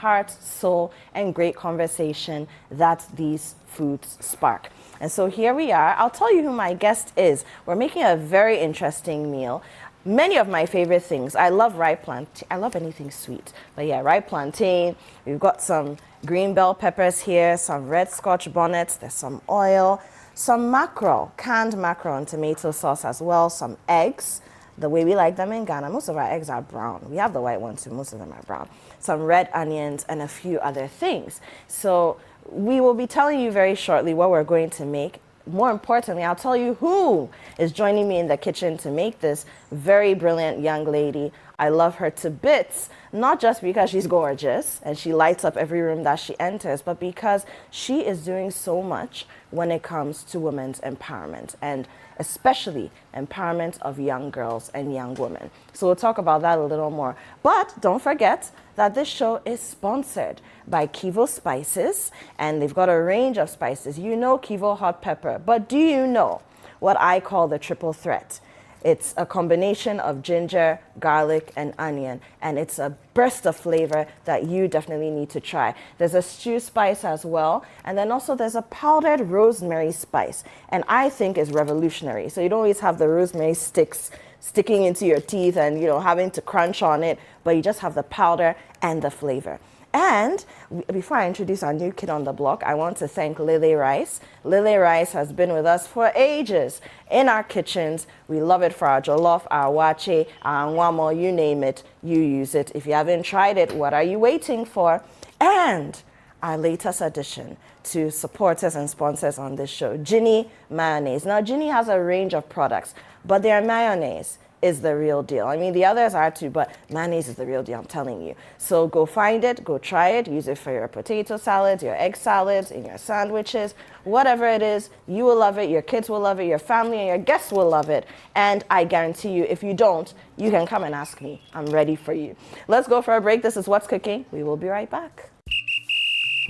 heart, soul, and great conversation that these foods spark. And so here we are. I'll tell you who my guest is. We're making a very interesting meal. Many of my favorite things. I love ripe plantain. I love anything sweet. But yeah, ripe plantain. We've got some green bell peppers here, some red scotch bonnets. There's some oil, some mackerel, canned mackerel and tomato sauce as well, some eggs, the way we like them in Ghana. Most of our eggs are brown. We have the white ones too. Most of them are brown. Some red onions and a few other things. So we will be telling you very shortly what we're going to make. More importantly, I'll tell you who is joining me in the kitchen to make this very brilliant young lady. I love her to bits, not just because she's gorgeous and she lights up every room that she enters, but because she is doing so much when it comes to women's empowerment, and especially empowerment of young girls and young women. So we'll talk about that a little more. But don't forget that this show is sponsored by Kivo Spices, and they've got a range of spices. You know Kivo hot pepper, but do you know what I call the triple threat? It's a combination of ginger, garlic, and onion, and it's a burst of flavor that you definitely need to try. There's a stew spice as well, and then also there's a powdered rosemary spice, and I think is revolutionary. So you don't always have the rosemary sticks sticking into your teeth and having to crunch on it, but you just have the powder and the flavor. And before I introduce our new kid on the block, I want to thank Lily Rice. Lily Rice has been with us for ages in our kitchens. We love it for our jollof, our wache, our nwamo, you name it, you use it. If you haven't tried it, what are you waiting for? And our latest addition to supporters and sponsors on this show, Ginny Mayonnaise. Now, Ginny has a range of products, but their mayonnaise is the real deal. I mean, the others are too, but mayonnaise is the real deal, I'm telling you. So go find it, go try it, use it for your potato salads, your egg salads, in your sandwiches, whatever it is, you will love it, your kids will love it, your family and your guests will love it. And I guarantee you, if you don't, you can come and ask me. I'm ready for you. Let's go for a break. This is What's Cooking. We will be right back.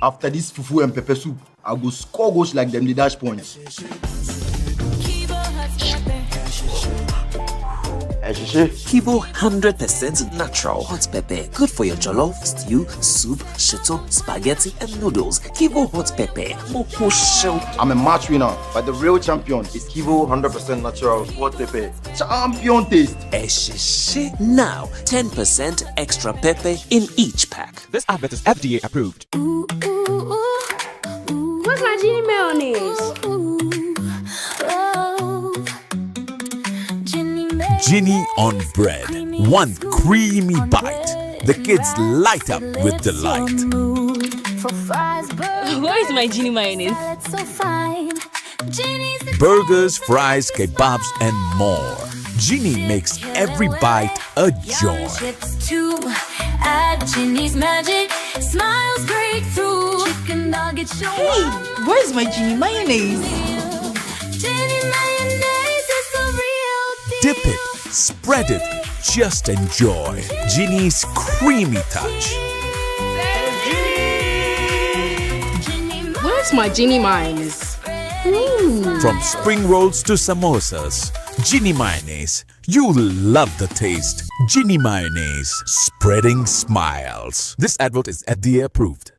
After this fufu and pepper soup, I'll go score goals like them, the dash points. Kivo 100% natural hot pepper. Good for your jollof, stew, soup, shito, spaghetti, and noodles. Kivo hot pepper. Moko show. I'm a match winner, but the real champion is Kivo 100% natural hot pepper. champion taste. Now, 10% extra pepper in each pack. This advert is FDA approved. What's my Ginny mayonnaise? Ginny on bread. One creamy bite. The kids light up with delight. Where is my Ginny mayonnaise? Burgers, fries, kebabs, and more. Ginny makes every bite a joy. Hey, where's my Ginny mayonnaise? Dip it, spread it, just enjoy. Ginny's creamy touch. Where's my Ginny mayonnaise? From spring rolls to samosas, Ginny mayonnaise. You'll love the taste. Ginny mayonnaise, spreading smiles. This advert is FDA approved.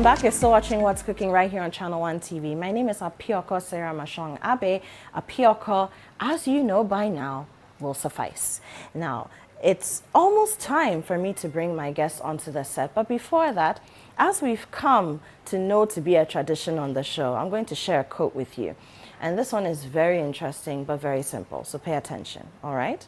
Welcome back. You're still watching What's Cooking right here on Channel 1 TV. My name is Apiorkor Sarah Mashong Abe. Apiorkor, as you know by now, will suffice. Now, it's almost time for me to bring my guests onto the set. But before that, as we've come to know to be a tradition on the show, I'm going to share a quote with you. And this one is very interesting, but very simple. So pay attention, all right?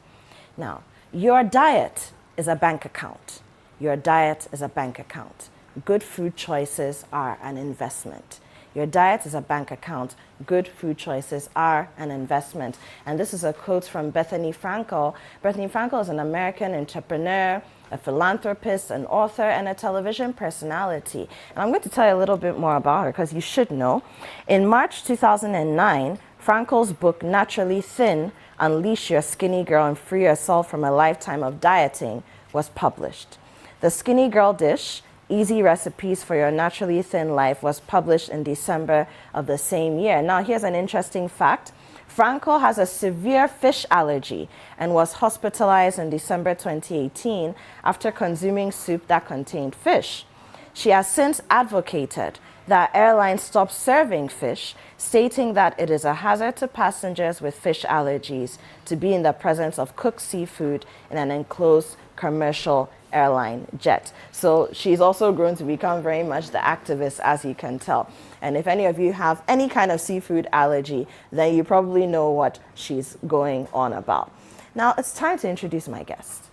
Now, your diet is a bank account. Your diet is a bank account. Good food choices are an investment. Your diet is a bank account. Good food choices are an investment. And this is a quote from Bethany Frankel. Bethany Frankel is an American entrepreneur, a philanthropist, an author, and a television personality. And I'm going to tell you a little bit more about her because you should know. In March 2009, Frankel's book, Naturally Thin, Unleash Your Skinny Girl and Free Yourself from a Lifetime of Dieting, was published. The Skinny Girl Dish, Easy Recipes for Your Naturally Thin Life, was published in December of the same year. Now, here's an interesting fact. Frankel has a severe fish allergy and was hospitalized in December 2018 after consuming soup that contained fish. She has since advocated that airlines stop serving fish, stating that it is a hazard to passengers with fish allergies to be in the presence of cooked seafood in an enclosed commercial airline jet. So she's also grown to become very much the activist, as you can tell. And if any of you have any kind of seafood allergy, then you probably know what she's going on about. Now it's time to introduce my guest.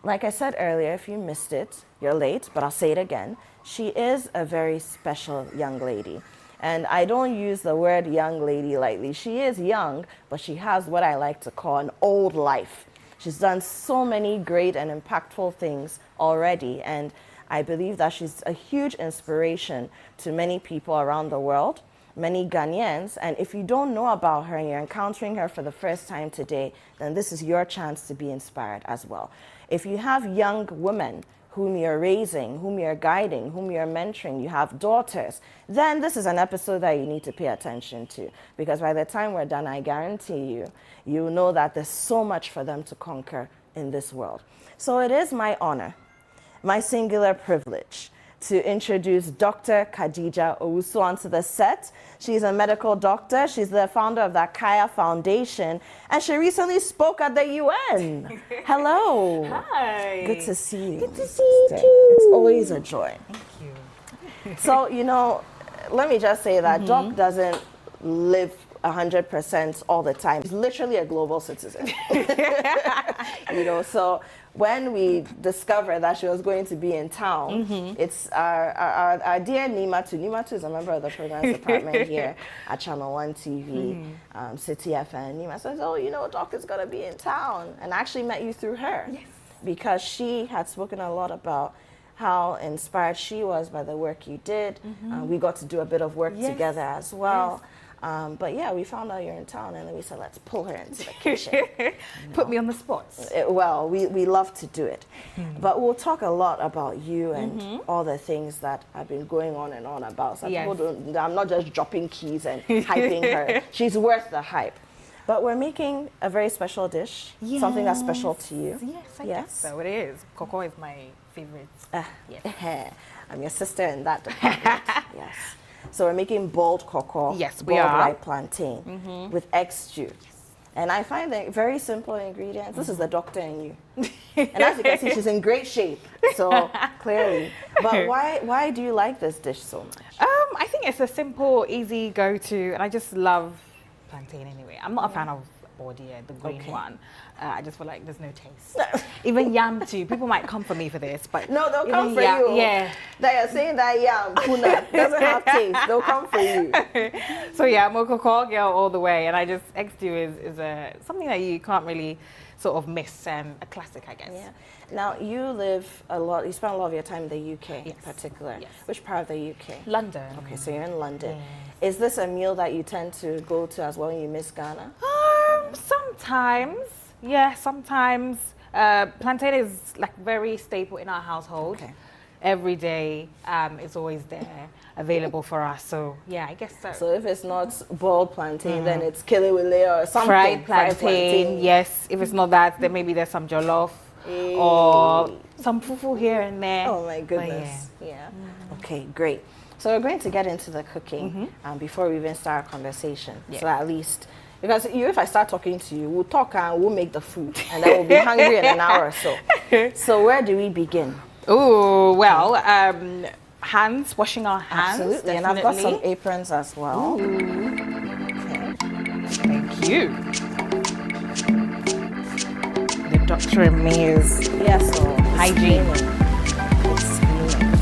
Like I said earlier, if you missed it, you're late, but I'll say it again. She is a very special young lady. And I don't use the word young lady lightly. She is young, but she has what I like to call an old life. She's done so many great and impactful things already, and I believe that she's a huge inspiration to many people around the world, many Ghanaians. And if you don't know about her and you're encountering her for the first time today, then this is your chance to be inspired as well. If you have young women whom you're raising, whom you're guiding, whom you're mentoring, you have daughters, then this is an episode that you need to pay attention to. Because by the time we're done, I guarantee you, you know that there's so much for them to conquer in this world. So it is my honor, my singular privilege, to introduce Dr. Khadija Owusu onto the set. She's a medical doctor. She's the founder of the Kaya Foundation, and she recently spoke at the UN. Hello. Hi. Good to see you. Good to see you too. It's always a joy. Thank you. So, you know, let me just say that Doc doesn't live 100% all the time. He's literally a global citizen. You know, so when we discovered that she was going to be in town, it's our dear Nimatu. Nimatu is a member of the programs department here at Channel 1 TV, City FM. Nima says, oh, you know, Doc is going to be in town. And I actually met you through her. Yes. Because she had spoken a lot about how inspired she was by the work you did. We got to do a bit of work together as well. But yeah, we found out you're in town, and then we said, let's pull her into the kitchen. Put me on the spot. Well, we love to do it. But we'll talk a lot about you and all the things that have been going on and on about. So people don't, I'm not just dropping keys and hyping her. She's worth the hype. But we're making a very special dish, something that's special to you. Yes, I guess so. It is. Cocoa is my favorite. Yes. I'm your sister in that department. Yes. So we're making boiled cocoa, yes, we boiled are. white plantain with egg stew. And I find the very simple ingredients. This is the doctor in you. And as you can see, she's in great shape. So clearly. But why do you like this dish so much? I think it's a simple, easy go-to, and I just love plantain anyway. I'm not a fan of Bordia, the green one. I just feel like there's no taste. Even yam too. People might come for me for this, but no, they'll come for you. Yeah, they are saying that yam puna doesn't have taste. They'll come for you. So yeah, I'm a cocoa girl all the way, and I just egg stew is something that you can't really sort of miss, and a classic, I guess. Yeah. Now you live a lot. You spend a lot of your time in the UK, in particular. Yes. Which part of the UK? London. Okay, so you're in London. Yes. Is this a meal that you tend to go to as well when you miss Ghana? Sometimes. Yeah, sometimes. Plantain is like very staple in our household. Okay. Every day, it's always there, available for us. So yeah, I guess so. So if it's not boiled plantain, then it's kelewele or something. Fried plantain, yes. If it's not that, then maybe there's some jollof or some fufu here and there. Oh my goodness. Yeah. Okay, great. So we're going to get into the cooking before we even start our conversation. Yes. So at least, because if I start talking to you, we'll talk and we'll make the food, and then we'll be hungry in an hour or so. So where do we begin? Oh, well, hands, washing our hands. Absolutely, Definitely. and I've got some aprons as well. Thank you. The doctor in me is Yes, so hygiene. It's screaming.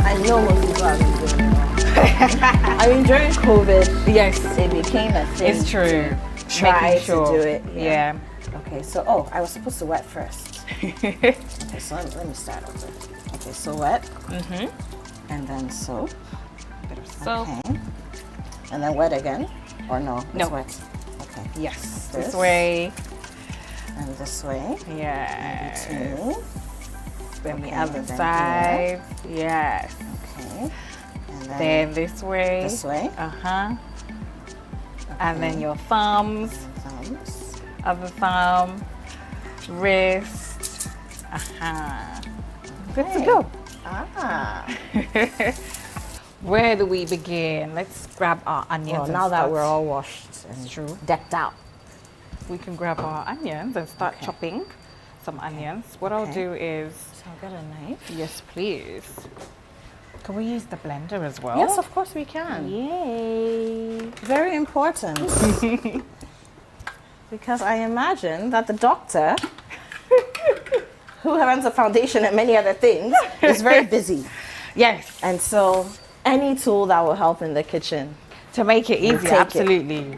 I know most people have been doing it. I mean, during COVID, yes, it became a thing. it's true. Try Making sure. to do it. Yeah. Okay, so I was supposed to wet first. Okay, so let me start over. Okay, so wet. And then soap. Bit of soap. Okay. And then wet again, or no? No. It's wet. Okay. Yes. This. This way. And this way. Yeah. Two. Then the Okay, other and then side. Yes. Okay. And Then this way. this way. And then your thumbs. Thumbs. Other thumb. Wrist. Good to Okay. go. Ah. Where do we begin? Let's grab our onions. Well, and now that start- we're all washed and True. decked out. we can grab our onions and start Okay. chopping some onions. What I'll Okay. do is, So I'll get a knife. yes, please. Can we use the blender as well? Yes, of course we can. Yay. Very important. Because I imagine that the doctor, who runs a foundation and many other things, is very busy. Yes. And so any tool that will help in the kitchen. To make it We'll easier, take it. absolutely.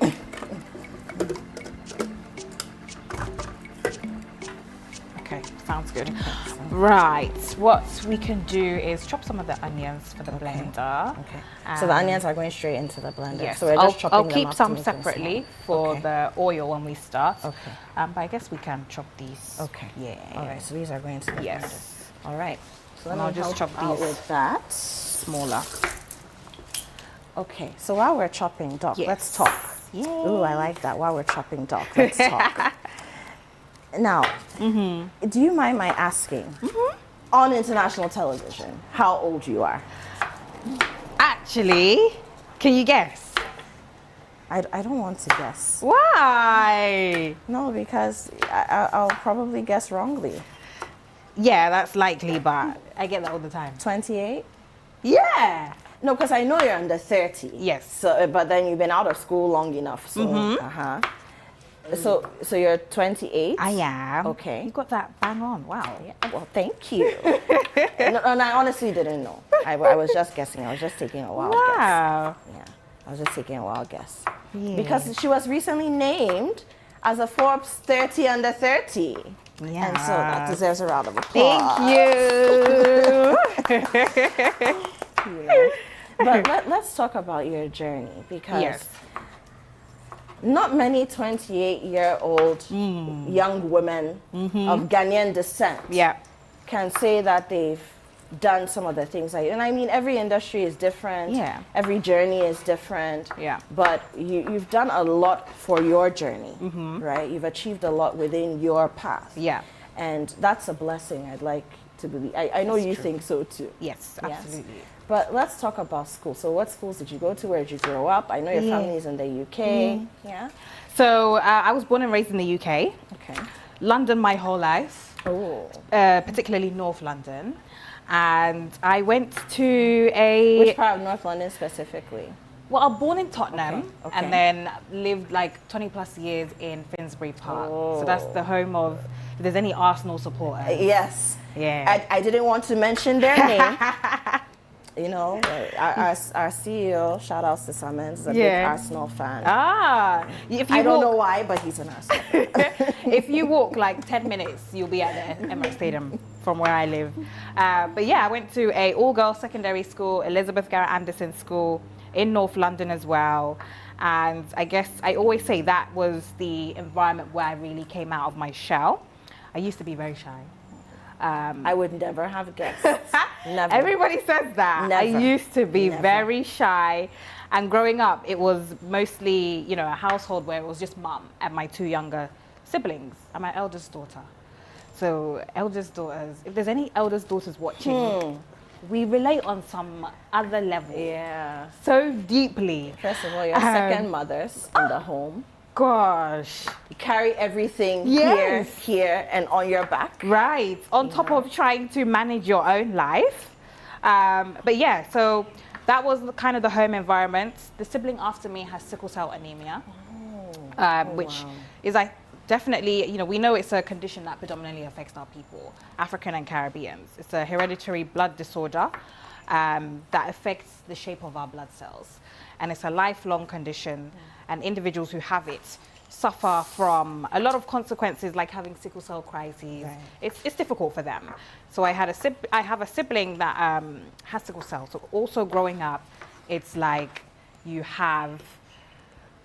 Okay, sounds good. Right, what we can do is chop some of the onions for the blender. Okay. So the onions are going straight into the blender. Yes, So we're just chopping I'll them keep up to some make them separately small. for Okay. the oil when we start. Okay. But I guess we can chop these. Okay. Yeah. All right. So these are going to the Yes. blender. All right. So let And I'll me just help chop out these with that. smaller. Okay. So while we're chopping, Doc, Yes. let's talk. Yay. Ooh, I like that. While we're chopping, Doc, let's talk. Now, do you mind my asking, on international television, how old you are? Actually, can you guess? I don't want to guess. Why? No, because I'll probably guess wrongly. Yeah, that's likely, but I get that all the time. 28? Yeah. No, because I know you're under 30. Yes. So, but then you've been out of school long enough. So, So you're 28? I am. Okay. You got that bang on. Wow. Yeah, well, thank you. And I honestly didn't know. I was just guessing. I was just taking a wild guess. Wow. Yeah, I was just taking a wild guess. Yeah. Because she was recently named as a Forbes 30 under 30. Yeah. And so that deserves a round of applause. Thank you. But let's talk about your journey, because Yes. not many 28-year-old young women of Ghanaian descent Yeah. can say that they've done some of the things and I mean, every industry is different. Yeah. Every journey is different. Yeah. But you've done a lot for your journey, right? You've achieved a lot within your path. Yeah. And that's a blessing, I'd like to believe. I know you think so too. Yes, absolutely. But let's talk about school. So what schools did you go to? Where did you grow up? I know your family is in the UK. Yeah. So I was born and raised in the UK. Okay. London my whole life. Oh. Particularly North London. And I went to a... Which part of North London specifically? Well, I was born in Tottenham Okay. and then lived like 20 plus years in Finsbury Park. So that's the home of, if there's any Arsenal supporters. Yes. Yeah. I didn't want to mention their name. You know, our CEO, shout outs to Summons, is a big Arsenal fan. Ah, if you I don't walk, know why, but he's an Arsenal fan. if you walk like 10 minutes, you'll be at the Emirates Stadium from where I live. But yeah, I went to a all-girls secondary school, Elizabeth Garrett Anderson School in North London as well. And I guess I always say that was the environment where I really came out of my shell. I used to be very shy. I would never have guessed. Never. Everybody says that. I Never. used to be Never. very shy. And growing up, it was mostly, you know, a household where it was just mum and my two younger siblings and my eldest daughter. So eldest daughters, if there's any eldest daughters watching, we relate on some other level. Yeah. So deeply. First of all, you're second mothers in the home. Gosh. You carry everything Yes. here, and on your back. Right. On top of trying to manage your own life. But yeah, so that was kind of the home environment. The sibling after me has sickle cell anemia, which is definitely, you know, we know it's a condition that predominantly affects our people, African and Caribbeans. It's a hereditary blood disorder that affects the shape of our blood cells. And it's a lifelong condition, and individuals who have it suffer from a lot of consequences, like having sickle cell crises. Right. It's difficult for them. So I have a sibling that has sickle cell. So also growing up, it's like you have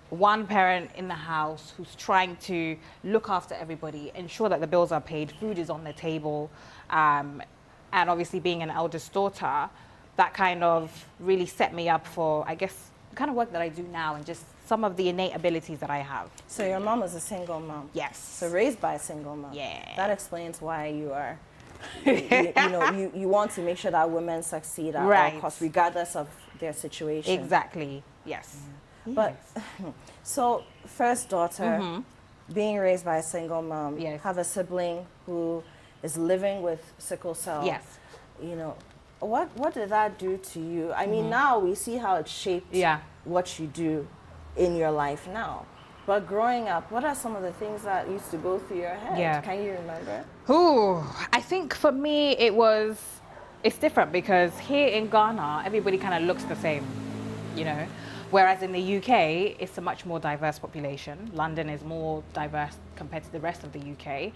one parent in the house who's trying to look after everybody, ensure that the bills are paid, food is on the table, and obviously being an eldest daughter, that kind of really set me up for, I guess, the kind of work that I do now and just some of the innate abilities that I have. So your mom was a single mom? Yes. So raised by a single mom? Yeah. That explains why you are, you want to make sure that women succeed at all costs, regardless of their situation. Exactly, yes. But, so first daughter, being raised by a single mom, have a sibling who is living with sickle cell. Yes. You know, what did that do to you? I mean, now we see how it shaped what you do in your life now. But growing up, what are some of the things that used to go through your head? Yeah. Can you remember? Ooh, I think for me it's different because here in Ghana, everybody kind of looks the same, you know? Whereas in the UK, it's a much more diverse population. London is more diverse compared to the rest of the UK.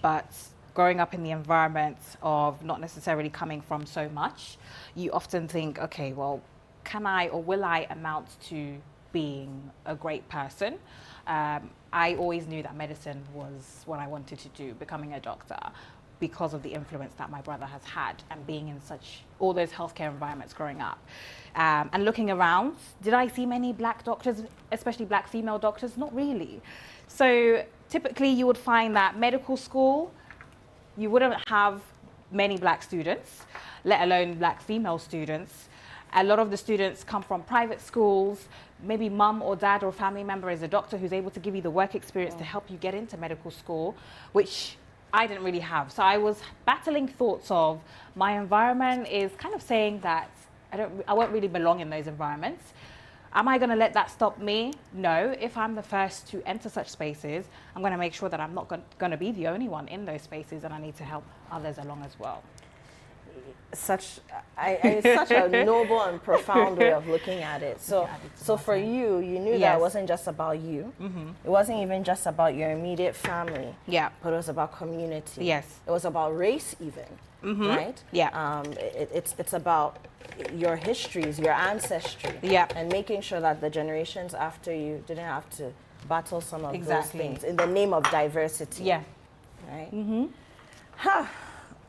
But growing up in the environment of not necessarily coming from so much, you often think, okay, well, can I or will I amount to being a great person? I always knew that medicine was what I wanted to do, becoming a doctor, because of the influence that my brother has had and being in all those healthcare environments growing up. And looking around, did I see many black doctors, especially black female doctors? Not really. So typically you would find that medical school, you wouldn't have many black students, let alone black female students. A lot of the students come from private schools, maybe mum or dad or family member is a doctor who's able to give you the work experience to help you get into medical school, which I didn't really have. So I was battling thoughts of my environment is kind of saying that I won't really belong in those environments. Am I going to let that stop me? No. If I'm the first to enter such spaces, I'm going to make sure that I'm not going to be the only one in those spaces, and I need to help others along as well. It's such a noble and profound way of looking at it. So for you, you knew that it wasn't just about you. It wasn't even just about your immediate family. Yeah. But it was about community. Yes. It was about race even, right? Yeah. It's about your histories, your ancestry. Yeah. And making sure that the generations after you didn't have to battle some of those things in the name of diversity. Yeah. Right? Huh.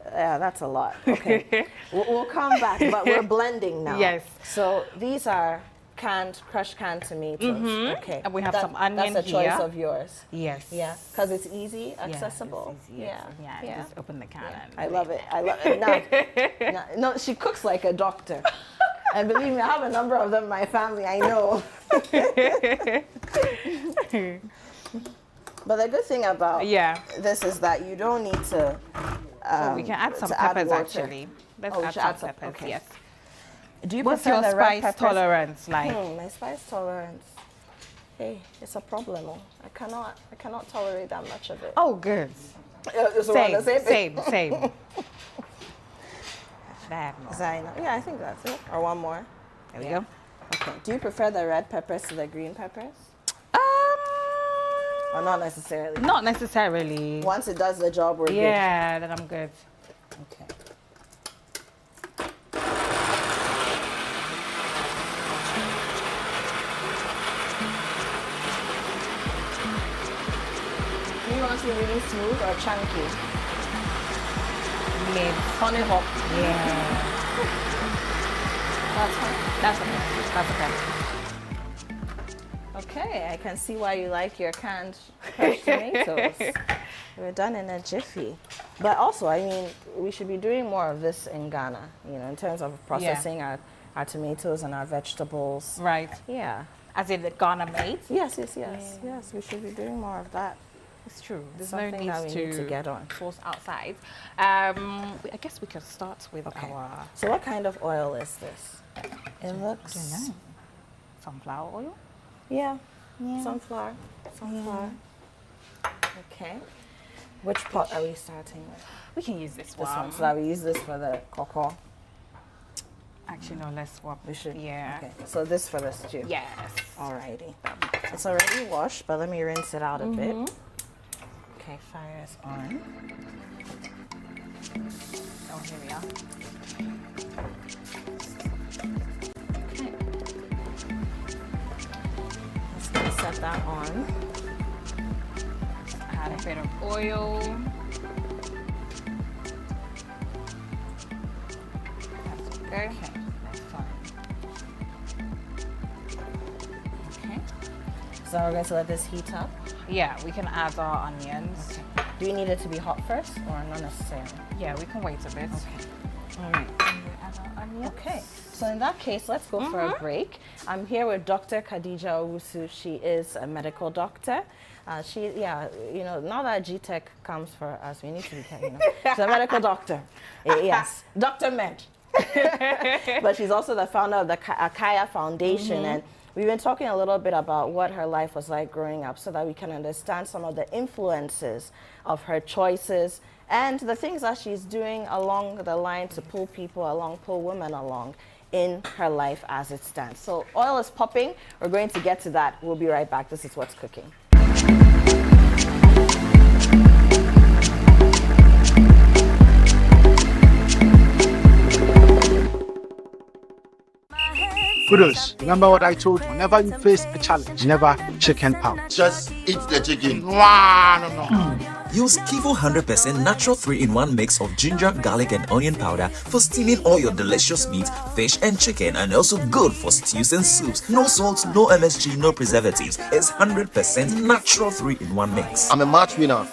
Yeah, that's a lot. Okay. we'll come back, but we're blending now. Yes. So these are crushed canned tomatoes. Okay. And we have some onion That's a here. choice of yours. Yes. Yeah. Because it's easy, accessible. Yeah. Just open the can. I love it. I love it. No, she cooks like a doctor. And believe me, I have a number of them in my family. I know. But the good thing about this is that you don't need to. We can add some peppers actually. Let's add some peppers. Okay. Yes. Do you What's prefer your the red spice peppers? tolerance like? My spice tolerance. Hey, it's a problem. I cannot tolerate that much of it. Oh, good. Same. Yeah, I think that's it. Or one more. There we go. Okay. Do you prefer the red peppers to the green peppers? Or not necessarily? Not necessarily. Once it does the job, we're good. Yeah, then I'm good. Okay. Do you want it really smooth or chunky? Mid. Honey hop. Yeah. That's okay. Okay, I can see why you like your canned crushed tomatoes. We're done in a jiffy. But also, I mean, we should be doing more of this in Ghana, you know, in terms of processing our tomatoes and our vegetables. Right. Yeah. As in the Ghana made? Yes, yes, we should be doing more of that. It's true. There's Something no that need we need to get on. force outside. I guess we could start with our... So what kind of oil is this? It looks... I don't know. Sunflower oil? Yeah. Sunflower. Okay. Which pot are we starting with? We can use this This one. one. So that we use this for the cocoa. Actually, no, let's swap. We should. Yeah. Okay. So this for the stew. Yes. Alrighty. It's already washed, but let me rinse it out a bit. Okay, fire is on. Oh, here we are. Okay. Let's go set that on. Add a bit of oil. That's okay. Okay, that's fine. Okay. So we're going to let this heat up. Yeah, we can add our onions. Okay. Do you need it to be hot first or not necessarily? Yeah, we can wait a bit. Okay. All right. Add our onions. Okay. So in that case, let's go for a break. I'm here with Dr. Khadija Owusu. She is a medical doctor. Now that G-Tech comes for us, we need to be, she's a medical doctor. Yes, Dr. Med. But she's also the founder of the Akaya Foundation, and we've been talking a little bit about what her life was like growing up so that we can understand some of the influences of her choices and the things that she's doing along the line to pull people along, pull women along in her life as it stands. So oil is popping. We're going to get to that. We'll be right back. This is What's Cooking. Kudos. Remember what I told you. Whenever you face a challenge, never chicken out. Just eat the chicken. No. Use Kivo 100% natural 3-in-1 mix of ginger, garlic, and onion powder for steaming all your delicious meat, fish, and chicken, and also good for stews and soups. No salt, no MSG, no preservatives. It's 100% natural 3-in-1 mix. I'm a match winner.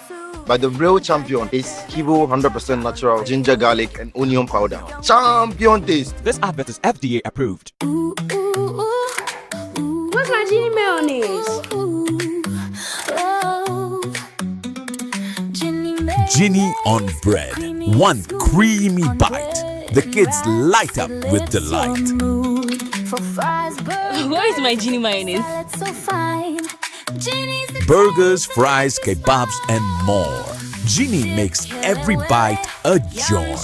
But the real champion is Kivo 100% natural ginger, garlic, and onion powder. Champion taste. This advert is FDA approved. What's my genie mayonnaise? Ginny on bread. One creamy bite. The kids light up with delight. Where is my genie mayonnaise? Burgers, fries, kebabs, and more. Ginny makes every bite a joy.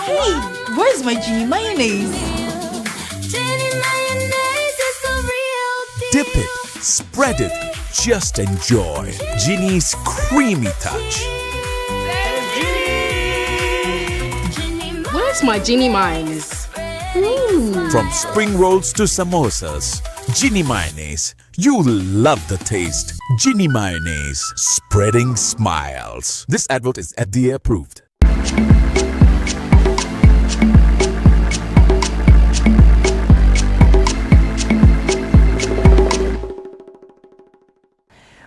Hey, where's my genie mayonnaise? Dip it, spread it, just enjoy. Ginny's creamy touch. Where's my genie mayonnaise? From spring rolls to samosas, Ginny mayonnaise. You'll love the taste. Ginny mayonnaise, spreading smiles. This advert is FDA approved.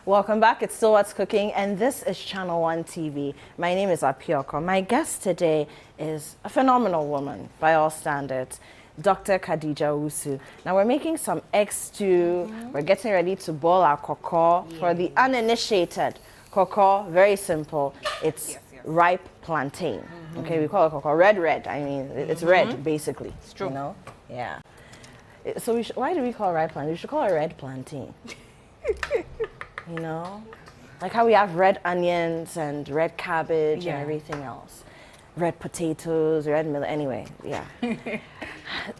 Welcome back. It's still What's Cooking, and this is Channel 1 TV. My name is Apiorkor. My guest today is a phenomenal woman by all standards, Dr. Khadija Owusu. Now we're making some egg stew. We're getting ready to boil our cocoa. For the uninitiated, cocoa, very simple. It's ripe plantain. Okay, we call it cocoa. Red. I mean, it's red, basically. It's true. You know? Yeah. So why do we call it ripe plantain? We should call it red plantain. You know, like how we have red onions and red cabbage and everything else. Red potatoes, red millet, anyway, yeah.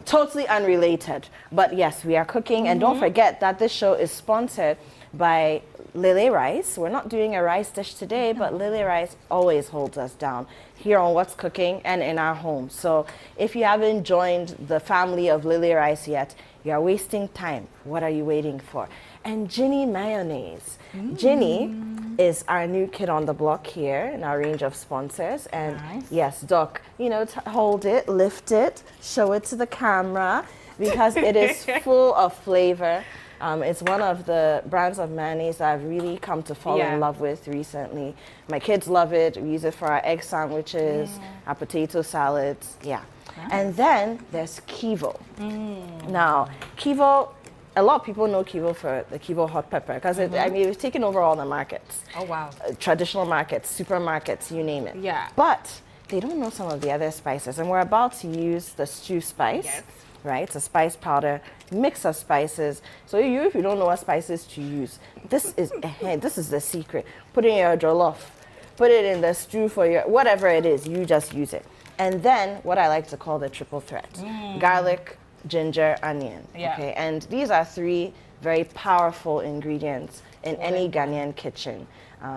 Totally unrelated. But yes, we are cooking. And don't forget that this show is sponsored by Lele Rice. We're not doing a rice dish today, but Lele Rice always holds us down here on What's Cooking and in our home. So if you haven't joined the family of Lele Rice yet, you are wasting time. What are you waiting for? And Ginny mayonnaise. Ginny is our new kid on the block here in our range of sponsors. And yes, Doc, you know, hold it, lift it, show it to the camera. because it is full of flavor. It's one of the brands of mayonnaise that I've really come to fall in love with recently. My kids love it. We use it for our egg sandwiches, our potato salads. Yeah. Nice. And then there's Kivo. Now, Kivo, a lot of people know Kivo for the Kivo hot pepper because I mean, it's taken over all the markets. Oh, wow. Traditional markets, supermarkets, you name it. Yeah. But they don't know some of the other spices. And we're about to use the stew spice. Yes. Right? It's a spice powder, mix of spices. So if you don't know what spices to use, this is the secret. Put it in your jollof, put it in the stew for your, whatever it is, you just use it. And then what I like to call the triple threat. Garlic, ginger, onion. Yeah. Okay, and these are 3 very powerful ingredients in any Ghanaian kitchen.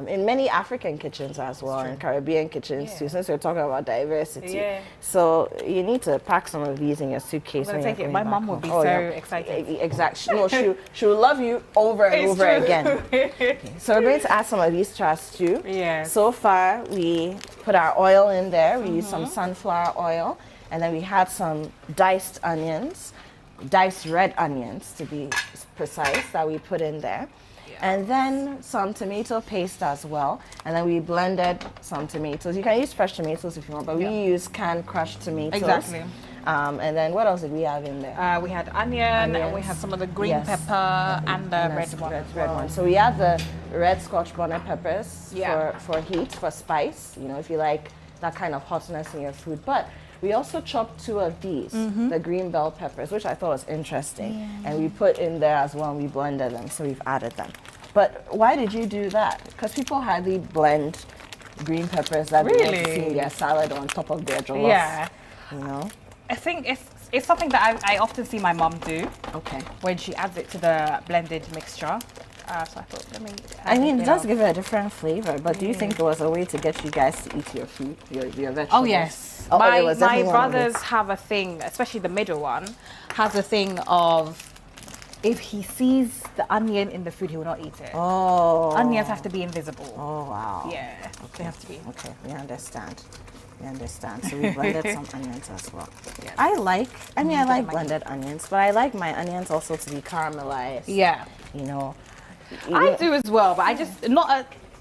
In many African kitchens as well, and Caribbean kitchens too, since we're talking about diversity. Yeah. So you need to pack some of these in your suitcase. I'm gonna take it. My mom would be so excited. Exactly. No, she'll love you over and over again. Okay. So we're going to add some of these to our stew. Yeah. So far, we put our oil in there. We use some sunflower oil, and then we had some diced onions, diced red onions to be precise, that we put in there. And then some tomato paste as well. And then we blended some tomatoes. You can use fresh tomatoes if you want, but we use canned crushed tomatoes. Exactly. And then what else did we have in there? We had onion, and we had some of the green pepper and the red one. Red one. So we had the red Scotch bonnet peppers for heat, for spice, you know, if you like that kind of hotness in your food. But we also chopped 2 of these, the green bell peppers, which I thought was interesting. Yeah. And we put in there as well, and we blended them, so we've added them. But why did you do that? Because people hardly blend green peppers that they want to see in their salad on top of their jollof. Yeah. You know? I think it's something that I often see my mom do. Okay. When she adds it to the blended mixture. So I thought, let me. I mean, it does give it a different flavor, but do you think it was a way to get you guys to eat your food, your vegetables? Oh, yes. My brothers have a thing, especially the middle one, has a thing of if he sees the onion in the food, he will not eat it. Oh. Onions have to be invisible. Oh, wow. Yeah, they have to be. Okay, we understand. So we blended some onions as well. Yes. I like blended onions, but I like my onions also to be caramelized. Yeah. You know. I do as well, but I just,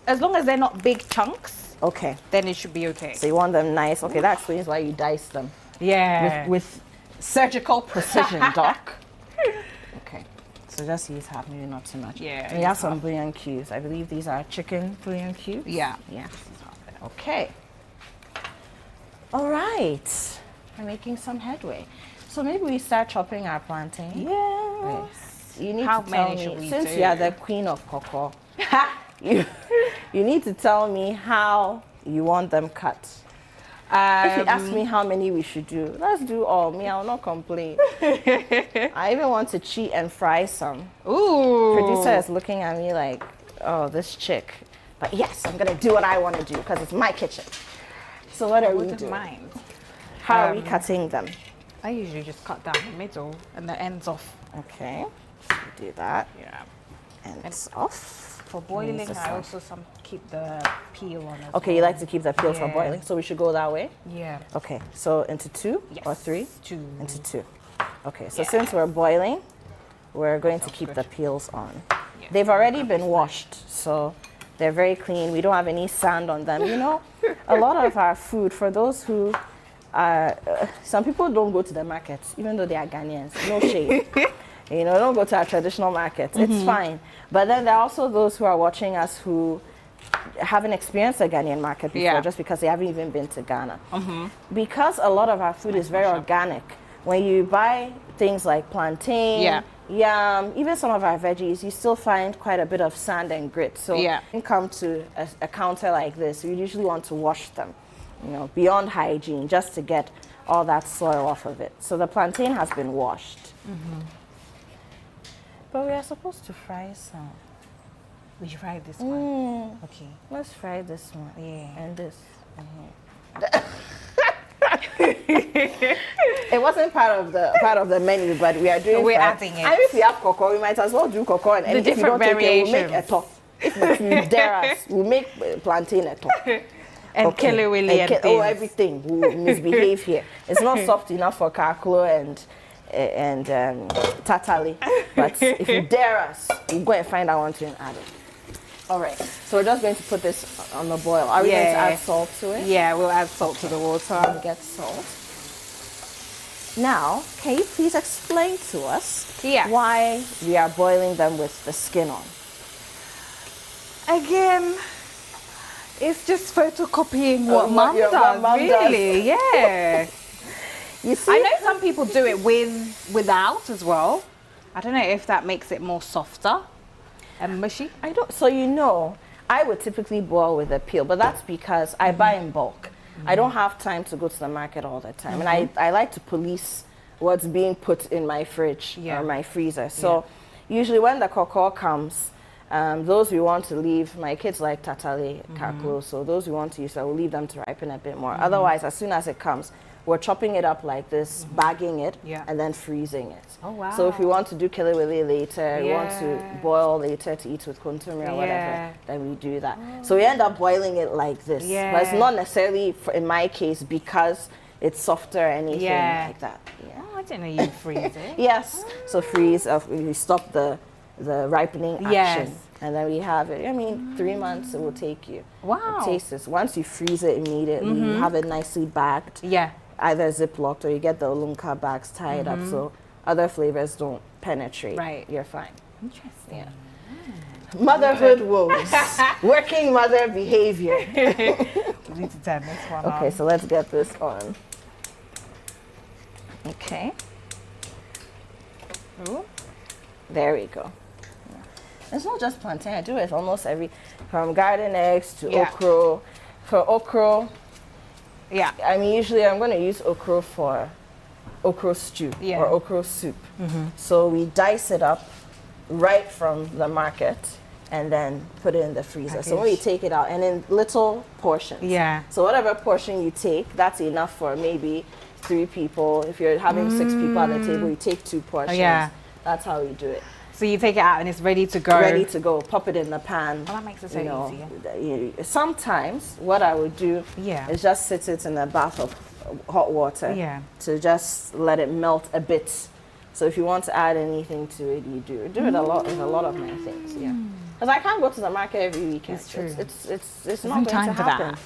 as long as they're not big chunks. Okay. Then it should be okay. So you want them nice. Okay, that explains why you dice them. Yeah. With surgical precision, Doc. Okay. So just use half, maybe not too much. Yeah. And we have some bouillon cubes. I believe these are chicken bouillon cubes. Yeah. Yeah. Okay. All right. We're making some headway. So maybe we start chopping our plantain. Yes. Right. You need How to tell many should me, we since do? you are the queen of cocoa, you need to tell me how you want them cut. If you ask me how many we should do, let's do all. Me, I'll not complain. I even want to cheat and fry some. Ooh. Producer is looking at me like, oh, this chick. But yes, I'm gonna do what I want to do because it's my kitchen. So what are we doing? Mind. How are we cutting them? I usually just cut down the middle and the ends off. Okay, so we do that. Yeah. Ends off. For boiling, I also keep the peel on as Okay, you like to keep the peels for boiling, so we should go that way? Yeah. Okay, so into 2 or 3? 2. Into 2. Okay, so since we're boiling, we're going to keep the peels on. Yeah. They've already been washed, so they're very clean. We don't have any sand on them. You know, a lot of our food, for those who are, some people don't go to the markets, even though they are Ghanaians. No shade. You know, don't go to our traditional markets. It's fine. But then there are also those who are watching us who haven't experienced a Ghanaian market before just because they haven't even been to Ghana. Because a lot of our food is very organic. When you buy things like plantain, yam, even some of our veggies, you still find quite a bit of sand and grit. So when you come to a counter like this, you usually want to wash them, you know, beyond hygiene, just to get all that soil off of it. So the plantain has been washed. But we are supposed to fry some. We should fry this one. Okay. Let's fry this one. Yeah. And this. It wasn't part of the menu, but we are doing. We're adding it. And if we have cocoa, we might as well do cocoa. And the different variations. We'll make a top. If you dare us, we'll make plantain a top. And kelewele and things. Oh, everything. We'll misbehave here. It's not soft enough for kaklo and and tatali. But if you dare us, we'll go and find that one too and add it. All right, so we're just going to put this on the boil. Are we going to add salt to it? Yeah, we'll add salt to the water. We get salt. Now, can you please explain to us why we are boiling them with the skin on? Again, it's just photocopying what Mum does, really. Yeah. You see? I know some people do it without as well. I don't know if that makes it more softer and mushy. I don't. So I would typically boil with a peel, but that's because I buy in bulk. I don't have time to go to the market all the time, and I like to police what's being put in my fridge or my freezer. So usually when the koko comes, those we want to leave, my kids like tatali, kaklo, so those we want to use, I will leave them to ripen a bit more. Otherwise, as soon as it comes, we're chopping it up like this, bagging it, and then freezing it. Oh, wow. So if you want to do kelewele later, you want to boil later to eat with kontomire or whatever, then we do that. So we end up boiling it like this. But it's not necessarily, in my case, because it's softer or anything like that. Oh, I didn't know you freeze it. Yes. So freeze, we stop the ripening action. And then we have it. I mean, 3 months it will take you. Wow. Taste this. Once you freeze it immediately, you have it nicely bagged. Yeah. Either ziplocked or you get the olunka bags tied up so other flavors don't penetrate. Right. You're fine. Interesting. Yeah. Motherhood woes. Working mother behavior. We need to turn this one on. Okay, so let's get this on. Okay. Ooh. There we go. It's not just plantain. I do it almost from garden eggs to okra. For okra, I mean, usually I'm going to use okra for okra stew or okra soup. So we dice it up right from the market and then put it in the freezer. So when we take it out, and in little portions. Yeah. So whatever portion you take, that's enough for maybe 3 people. If you're having 6 people at the table, you take 2 portions. That's how we do it. So you take it out and it's ready to go. Ready to go. Pop it in the pan. Well, that makes it so easier. Sometimes what I would do is just sit it in a bath of hot water to just let it melt a bit. So if you want to add anything to it, you do. Do it a lot with a lot of my things. Yeah. Because I can't go to the market every weekend. It's true. It's not going to happen.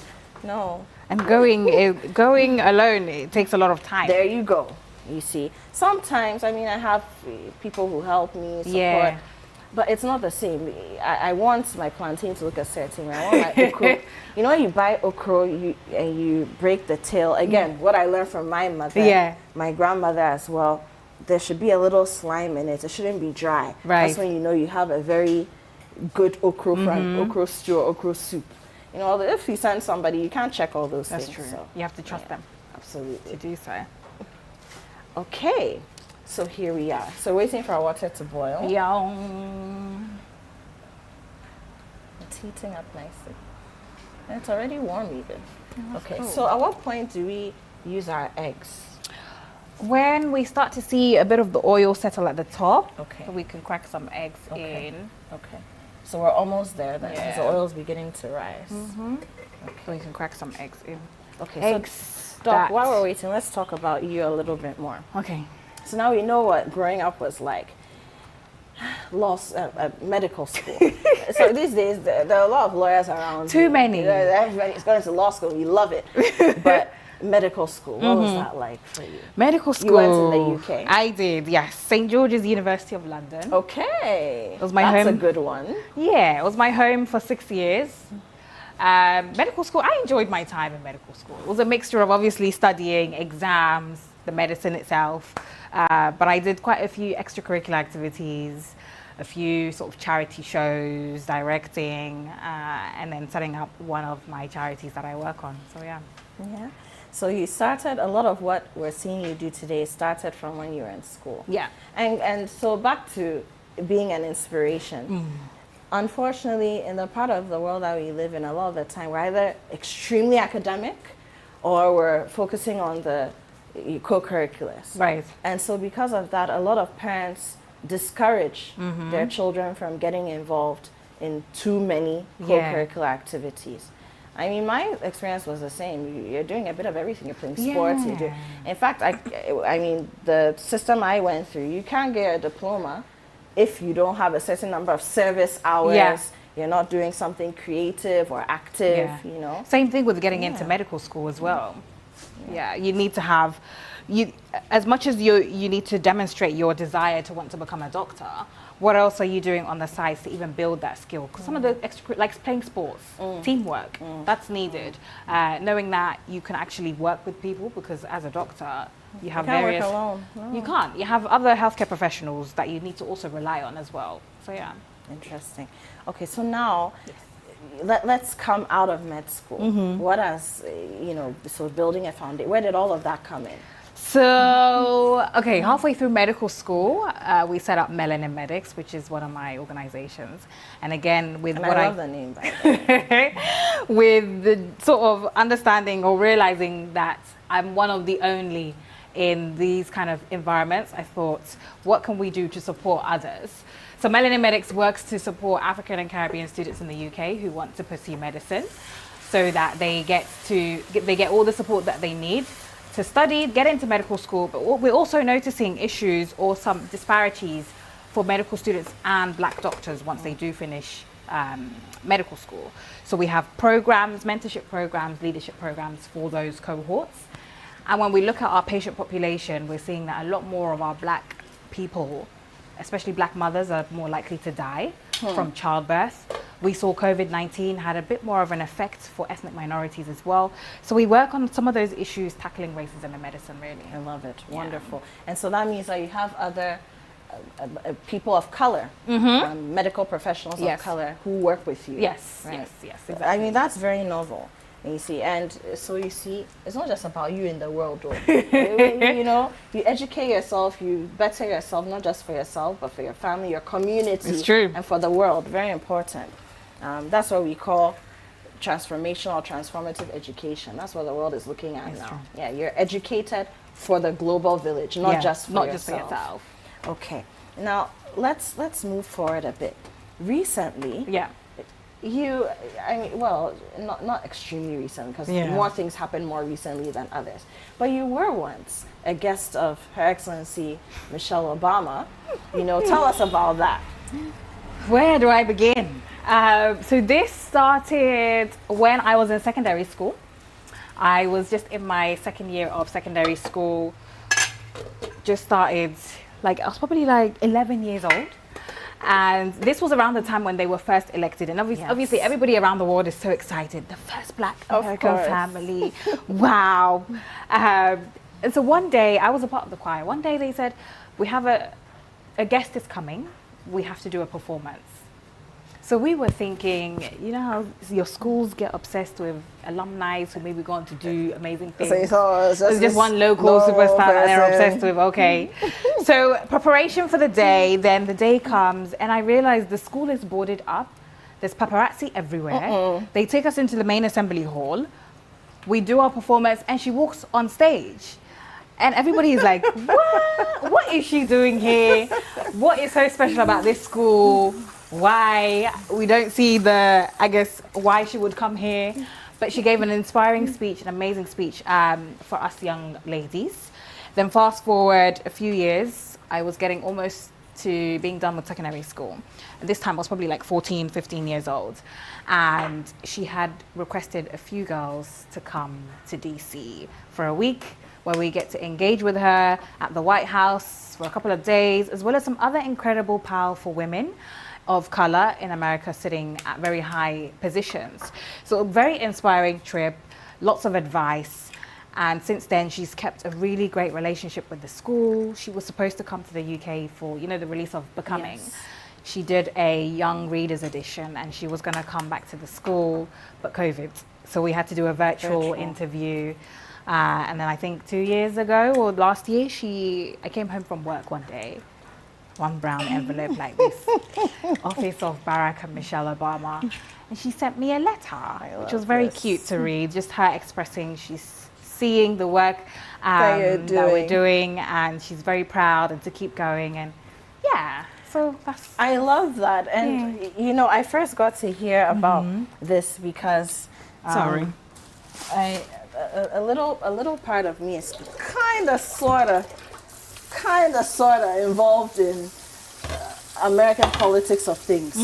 No. And going alone, it takes a lot of time. There you go. You see, sometimes, I mean, I have people who help me, support, but it's not the same. I want my plantain to look a certain way. I want my okra. You know, when you buy okra and you break the tail, again, what I learned from my mother, my grandmother as well, there should be a little slime in it. It shouldn't be dry. Right. That's when you know you have a very good okra from okra stew or okra soup. You know, if you send somebody, you can't check all those things. That's true. So, you have to trust them. Absolutely. To do so. Okay, so here we are. So waiting for our water to boil. It's heating up nicely. And it's already warm even. Okay, so at what point do we use our eggs? When we start to see a bit of the oil settle at the top, okay, so we can crack some eggs in. Okay, so we're almost there then, because the oil's beginning to rise. Okay. So we can crack some eggs in. Okay, eggs. So Doc, while we're waiting, let's talk about you a little bit more. Okay. So now we know what growing up was like. Medical school. So these days, there are a lot of lawyers around. Too many. Everybody's going to law school. We love it. But medical school, what was that like for you? Medical school. You went in the UK. I did, yes. St. George's University of London. Okay. It was my home. That's a good one. Yeah, it was my home for 6 years. Medical school, I enjoyed my time in medical school. It was a mixture of obviously studying, exams, the medicine itself. But I did quite a few extracurricular activities, a few sort of charity shows, directing, and then setting up one of my charities that I work on. So yeah. Yeah. So you started, a lot of what we're seeing you do today started from when you were in school. Yeah. And so back to being an inspiration. Unfortunately, in the part of the world that we live in, a lot of the time, we're either extremely academic or we're focusing on the co-curriculars. Right. And so because of that, a lot of parents discourage their children from getting involved in too many co-curricular activities. I mean, my experience was the same. You're doing a bit of everything. You're playing sports. You do. In fact, I mean, the system I went through, you can't get a diploma if you don't have a certain number of service hours. Yeah. You're not doing something creative or active, you know. Same thing with getting into medical school as well. Yeah, you need to have, as much as you need to demonstrate your desire to want to become a doctor, what else are you doing on the side to even build that skill? Because some of the extra, like playing sports, teamwork, that's needed. Knowing that you can actually work with people, because as a doctor, you have various... You can't work alone. No. You can't. You have other healthcare professionals that you need to also rely on as well. So yeah. Interesting. Okay, so now let's come out of med school. What else, you know, so building a foundation, where did all of that come in? So, okay, halfway through medical school, we set up Melanin Medics, which is one of my organizations. And again, with and what I love the name, by the way. with the sort of understanding or realizing that I'm one of the only in these kind of environments, I thought, what can we do to support others? So Melanin Medics works to support African and Caribbean students in the UK who want to pursue medicine, so that they get all the support that they need to study, get into medical school. But we're also noticing issues or some disparities for medical students and black doctors once they do finish medical school. So we have programs, mentorship programs, leadership programs for those cohorts. And when we look at our patient population, we're seeing that a lot more of our black people, especially black mothers, are more likely to die from childbirth. We saw COVID-19 had a bit more of an effect for ethnic minorities as well. So we work on some of those issues, tackling racism in medicine, really. I love it. Wonderful. And so that means that you have other people of color, medical professionals of color who work with you. Yes, right? yes, exactly. I mean, that's very novel. You see, and so you see, it's not just about you in the world, though. You know, you educate yourself, you better yourself, not just for yourself, but for your family, your community, it's true. And for the world. Very important. That's what we call transformational, transformative education. That's what the world is looking at now. True. Yeah, you're educated for the global village, not just for yourself. Okay. Now let's move forward a bit. Recently, I mean, well, not extremely recent, because more things happen more recently than others. But you were once a guest of Her Excellency Michelle Obama. You know, tell us about that. Where do I begin? So this started when I was in secondary school. I was just in my second year of secondary school. Just started, like, I was probably like 11 years old. And this was around the time when they were first elected. And obviously everybody around the world is so excited. The first black American family. Wow. And so one day, I was a part of the choir. One day they said, we have a guest is coming. We have to do a performance. So we were thinking, you know how your schools get obsessed with alumni who maybe go on to do amazing things. So you thought it was just one local superstar that they're obsessed with, okay. So preparation for the day, then the day comes, and I realized the school is boarded up. There's paparazzi everywhere. They take us into the main assembly hall. We do our performance, and she walks on stage. And everybody is like, what? What is she doing here? What is so special about this school? Why we don't see why she would come here. But she gave an inspiring speech, an amazing speech for us young ladies. Then fast forward a few years, I was getting almost to being done with secondary school. And this time I was probably like 14, 15 years old. And she had requested a few girls to come to DC for a week, where we get to engage with her at the White House for a couple of days, as well as some other incredible, powerful women of color in America sitting at very high positions. So a very inspiring trip, lots of advice. And since then, she's kept a really great relationship with the school. She was supposed to come to the UK for, you know, the release of Becoming. Yes. She did a young readers edition, and she was gonna come back to the school, but COVID. So we had to do a virtual interview. And then I think 2 years ago or last year, I came home from work one day, one brown envelope like this, Office of Barack and Michelle Obama. And she sent me a letter, which was very cute to read, just her expressing she's seeing the work that we're doing, and she's very proud and to keep going. And so that's... I love that. And, you know, I first got to hear about this because Sorry. A little part of me is kind of sort of involved in American politics of things.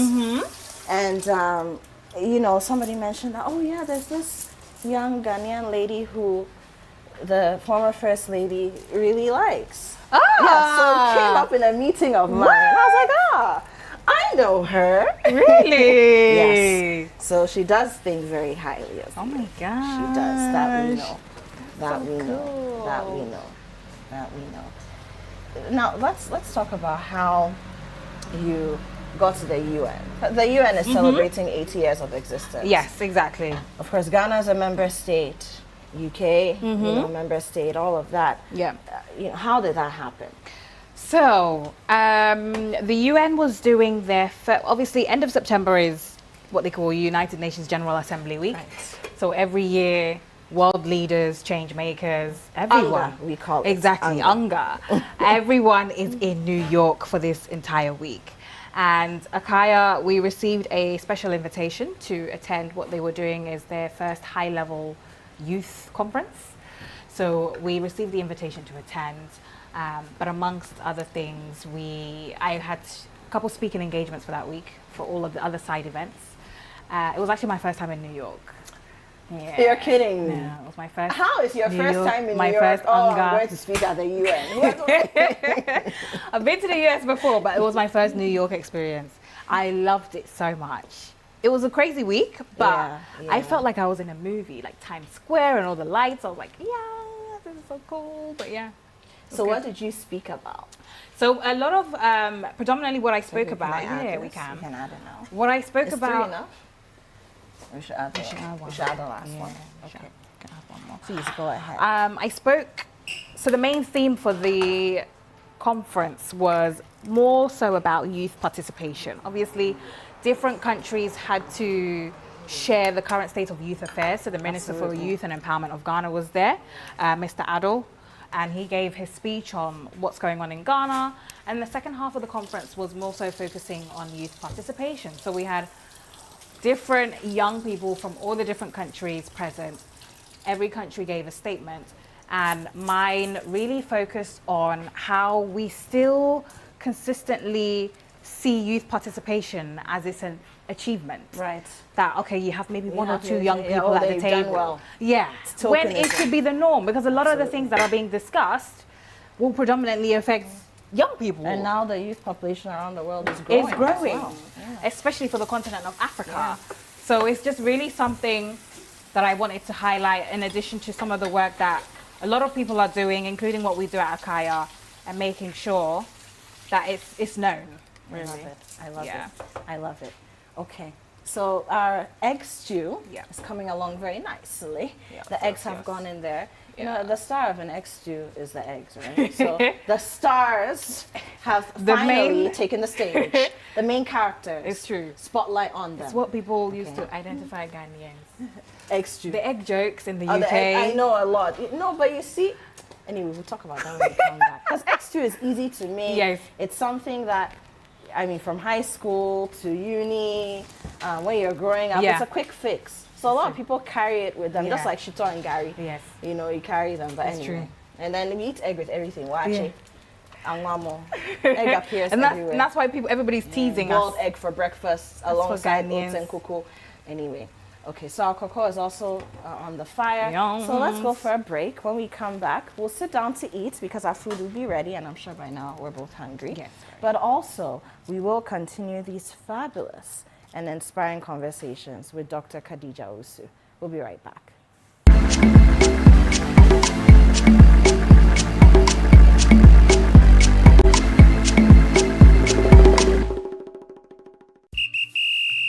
And somebody mentioned that, oh yeah, there's this young Ghanaian lady who the former first lady really likes. Yeah, so it came up in a meeting of mine. And I was like, I know her. Really? Yes. So she does think very highly of Oh you. my gosh. She does. That we know. That So we know. cool. That we know. That we know. Now let's talk about how you got to the UN. The UN is celebrating 80 years of existence. Yes, exactly. Of course, Ghana is a member state. UK, member state, all of that. Yeah. How did that happen? So, the UN was doing their obviously end of September is what they call United Nations General Assembly Week. Right. So every year, world leaders, change makers, everyone. Anga, we call it. Exactly, Anga. Everyone is in New York for this entire week. And Akaya, we received a special invitation to attend what they were doing is their first high-level youth conference. So we received the invitation to attend, but amongst other things, I had a couple speaking engagements for that week for all of the other side events. It was actually my first time in New York. Yeah. You're kidding me. No, it was my first. How is your New first York, time in my New York? first I'm Anga. going to speak at the UN. I've been to the US before, but it was my first New York experience. I loved it so much. It was a crazy week, but I felt like I was in a movie, like Times Square and all the lights. I was like, yeah, this is so cool, but yeah. So what did you speak about? So a lot of, predominantly what I spoke about, we can we can. We can add it now. What I spoke Is about. 3 enough? We should add the last one. Okay. Can add one more. Please go ahead. I spoke, so the main theme for the conference was more so about youth participation. Obviously, different countries had to share the current state of youth affairs. So the Minister for Youth and Empowerment of Ghana was there, Mr. Addo, and he gave his speech on what's going on in Ghana. And the second half of the conference was more so focusing on youth participation. So we had different young people from all the different countries present. Every country gave a statement, and mine really focused on how we still consistently see youth participation as it's an achievement. Right. That, okay, you have maybe one or two young people at the table. Well. Yeah, when it should be the norm, because a lot of the things that are being discussed will predominantly affect young people. And now the youth population around the world is growing. It's growing, as well. especially for the continent of Africa. So it's just really something that I wanted to highlight, in addition to some of the work that a lot of people are doing, including what we do at Akaya, and making sure that it's known. Really. I love it. I love Yeah. it. I love it. Okay. So our egg stew Yeah. is coming along very nicely. Yeah, the eggs have gone in there. You know, Yeah. the star of an egg stew is the eggs, right? So the stars have The finally main- taken the stage. The main characters. It's true. Spotlight on them. It's what people use to identify Ghanaians. Egg stew. The egg jokes in the Oh, UK. the egg, I know a lot. No, but you see, anyway, we'll talk about that when we come back. Because egg stew is easy to make. Yes. It's something that, I mean, from high school to uni, when you're growing up, Yeah. it's a quick fix. So a lot of people carry it with them, just Yeah. like Shito and Gary. Yes. You know, you carry them. But That's anyway. true. And then we eat egg with everything. Well, Yeah. actually, angwamo. Egg appears and everywhere. that's why everybody's teasing Boiled us. egg for breakfast for alongside Ghanaians. oats and cocoa. Anyway, okay, so our cocoa is also on the fire. Yum. So let's go for a break. When we come back, we'll sit down to eat because our food will be ready, and I'm sure by now we're both hungry. Yes. But also, we will continue these fabulous and inspiring conversations with Dr. Khadija Owusu. We'll be right back.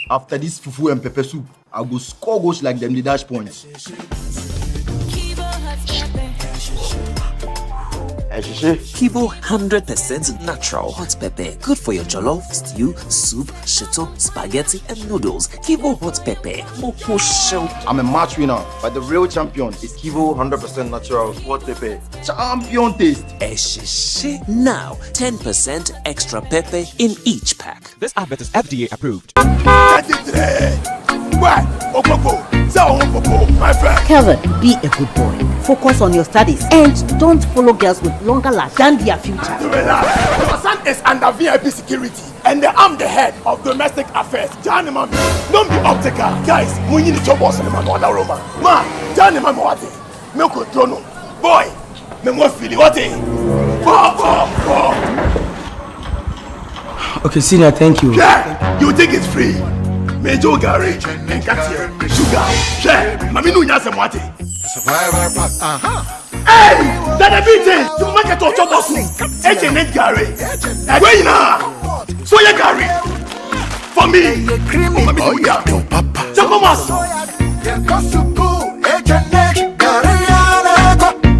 After this fufu and pepper soup, I go score goals like them the dash points. Kibo 100% natural hot pepper. Good for your jollof, stew, soup, shito, spaghetti, and noodles. Kibo hot pepper. Moko show. I'm a match winner, but the real champion is Kivo 100% natural sport pepper. Champion taste. Eshishe. Now, 10% extra pepper in each pack. This advert is FDA approved. Why? My friend. Kevin, be a good boy. Focus on your studies and don't follow girls with longer life than their future. Your son is under VIP security and I'm the head of domestic affairs. Johnny Mami, don't be optical. Guys, we need to boss in my mother Roma. Ma, Johnny Mami, what? Milko Tono. Boy, me more feeling what? Okay, senior, thank you. Yeah, you think it's free? Major garage and Katia, sugar. Share, Mammy Nunya Samwati. Survivor pack. Hey, that a beating to make a torture boss. H&H garage. Wait now. So you garage. For me. Oh, yeah. Chapomas.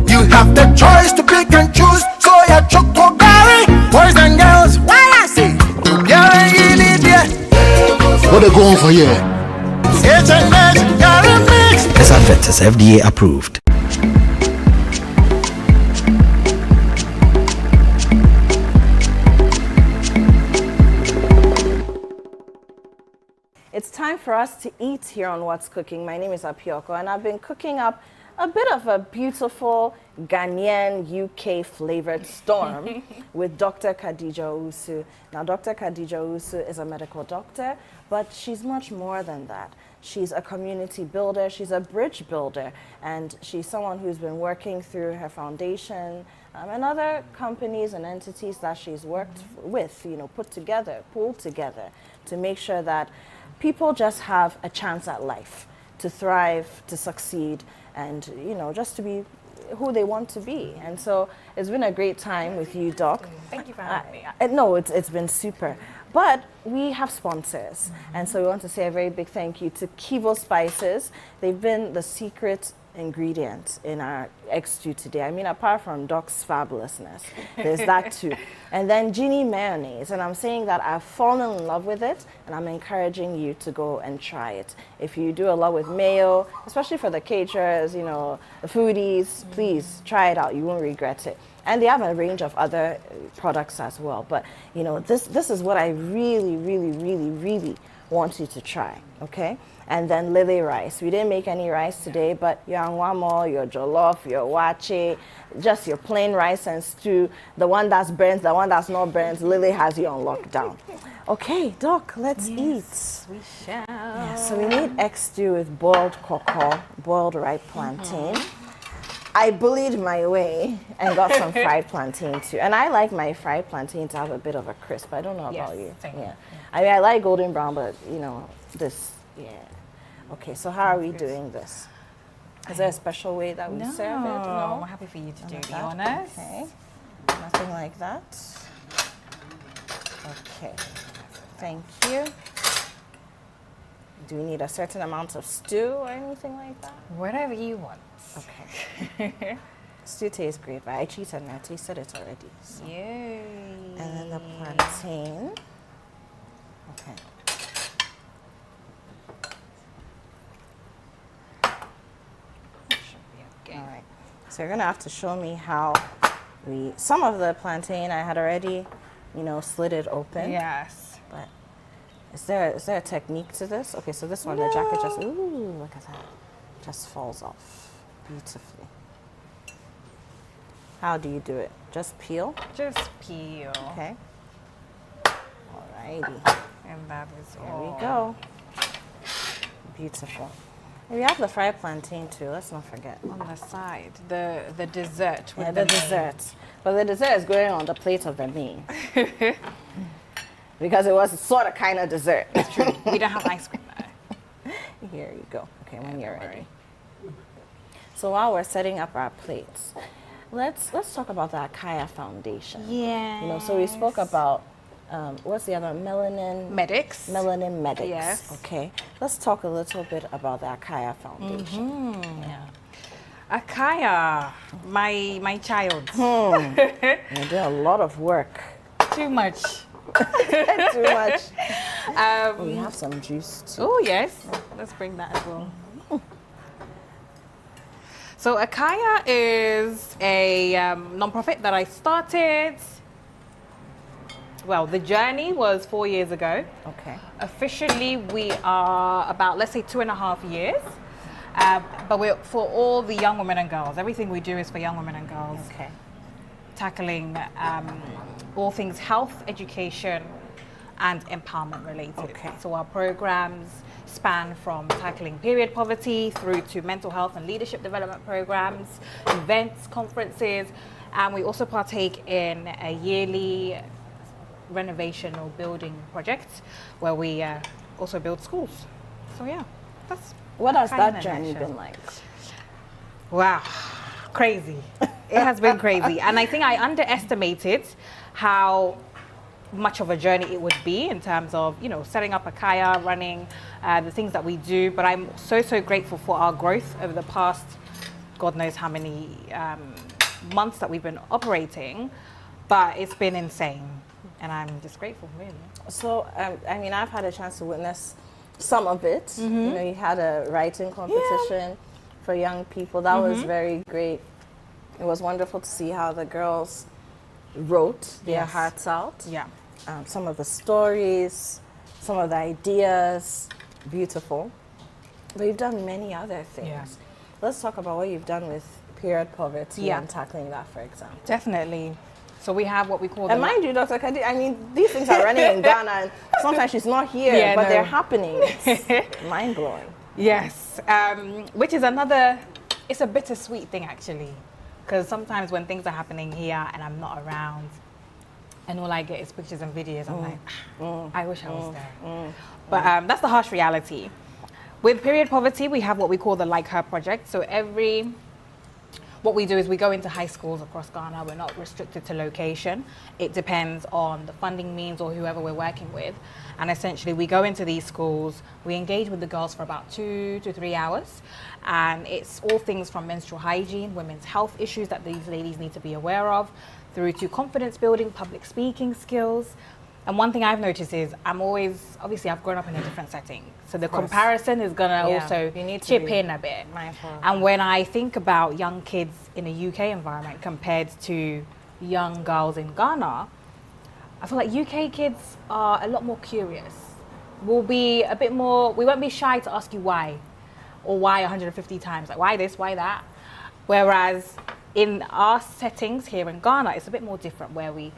You have the choice to pick and choose. So you choco garage. Boys and girls, why I say? What are they going for here? This advert is FDA approved. It's time for us to eat here on What's Cooking. My name is Apiorkor, and I've been cooking up a bit of a beautiful Ghanaian UK flavored storm with Dr. Khadija Owusu. Now, Dr. Khadija Owusu is a medical doctor, but she's much more than that. She's a community builder, she's a bridge builder, and she's someone who's been working through her foundation and other companies and entities that she's worked with, pulled together to make sure that people just have a chance at life, to thrive, to succeed, and just to be who they want to be. And so it's been a great time with you, Doc. Thank you for having me. No, it's been super. But we have sponsors, and so we want to say a very big thank you to Kivo Spices. They've been the secret ingredient in our egg stew today. I mean, apart from Doc's fabulousness, there's that too. And then Ginny mayonnaise, and I'm saying that I've fallen in love with it, and I'm encouraging you to go and try it. If you do a lot with mayo, especially for the caterers, the foodies, please try it out. You won't regret it. And they have a range of other products as well. But this is what I really, really, really, really want you to try. Okay. And then lily rice. We didn't make any rice today, but your anwamo, your jollof, your wache, just your plain rice and stew, the one that's burnt, the one that's not burnt, Lily has you on lockdown. Okay, Doc, let's eat. We shall. Yeah, so we need egg stew with boiled cocoa, boiled ripe plantain. I bullied my way and got some fried plantain too. And I like my fried plantain to have a bit of a crisp. I don't know about you. Same. Yeah. I mean, I like golden brown, but this, yeah. Okay, so how are we doing this? Is there a special way that we serve it? No, I'm happy for you to do the honors. Okay, nothing like that. Okay, thank you. Do we need a certain amount of stew or anything like that? Whatever you want. Okay. Stew tastes great, but I cheated and I tasted it already. So. Yay. And then the plantain. Okay. All right. So you're gonna have to show me how some of the plantain I had already, slid it open. Yes. But is there a technique to this? Okay, so this one, the jacket just, ooh, look at that. Just falls off beautifully. How do you do it? Just peel? Just peel. Okay. Alrighty. And that is There we go. Beautiful. We have the fried plantain too, let's not forget. On the side, the dessert. With the dessert. But the dessert is going on the plate of the main. Because it was sort of kind of dessert. It's true. We don't have ice cream though. Here you go. Okay, when you're ready. So while we're setting up our plates, let's talk about the Akaya Foundation. Yeah. So we spoke about what's the other Melanin Medics. Melanin Medics. Yes. Okay. Let's talk a little bit about the Akaya Foundation. Yeah. Akaya, my child. You do a lot of work. Too much. Too much. We have some juice too. Oh yes. Let's bring that as well. So Akaya is a non-profit that I started Well, the journey was 4 years ago. Okay. Officially, we are about, let's say, 2.5 years. But we're for all the young women and girls. Everything we do is for young women and girls. Okay. Tackling all things health, education, and empowerment related. Okay. So our programs span from tackling period poverty through to mental health and leadership development programs, events, conferences, and we also partake in a yearly renovation or building project where we also build schools. So yeah, that's what has kind of that in a journey nutshell. been like? Wow, crazy. It has been crazy. And I think I underestimated how much of a journey it would be in terms of, you know, setting up a kaya, running, the things that we do. But I'm so grateful for our growth over the past, God knows how many months that we've been operating. But it's been insane. And I'm just grateful, really. So, I mean, I've had a chance to witness some of it. You know, you had a writing competition for young people. That was very great. It was wonderful to see how the girls wrote their hearts out. Yeah. Some of the stories, some of the ideas, beautiful. But you've done many other things. Yeah. Let's talk about what you've done with period poverty Yeah. and tackling that, for example. Definitely. So we have what we call And mind you, Dr. Khadija, I mean, these things are running in Ghana, and sometimes she's not here, but they're happening. It's mind-blowing. Yes, which is another, it's a bittersweet thing actually, because sometimes when things are happening here and I'm not around, and all I get is pictures and videos, I'm like, I wish I was there. But that's the harsh reality. With period poverty, we have what we call the Like Her project. So what we do is we go into high schools across Ghana. We're not restricted to location. It depends on the funding means or whoever we're working with. And essentially we go into these schools, we engage with the girls for about 2 to 3 hours. And it's all things from menstrual hygiene, women's health issues that these ladies need to be aware of, through to confidence building, public speaking skills. And one thing I've noticed is obviously I've grown up in a different setting. So the comparison is gonna also chip in a bit. And when I think about young kids in a UK environment compared to young girls in Ghana, I feel like UK kids are a lot more curious. We'll be a bit more, we won't be shy to ask you why, or why 150 times, like why this, why that. Whereas in our settings here in Ghana, it's a bit more different where we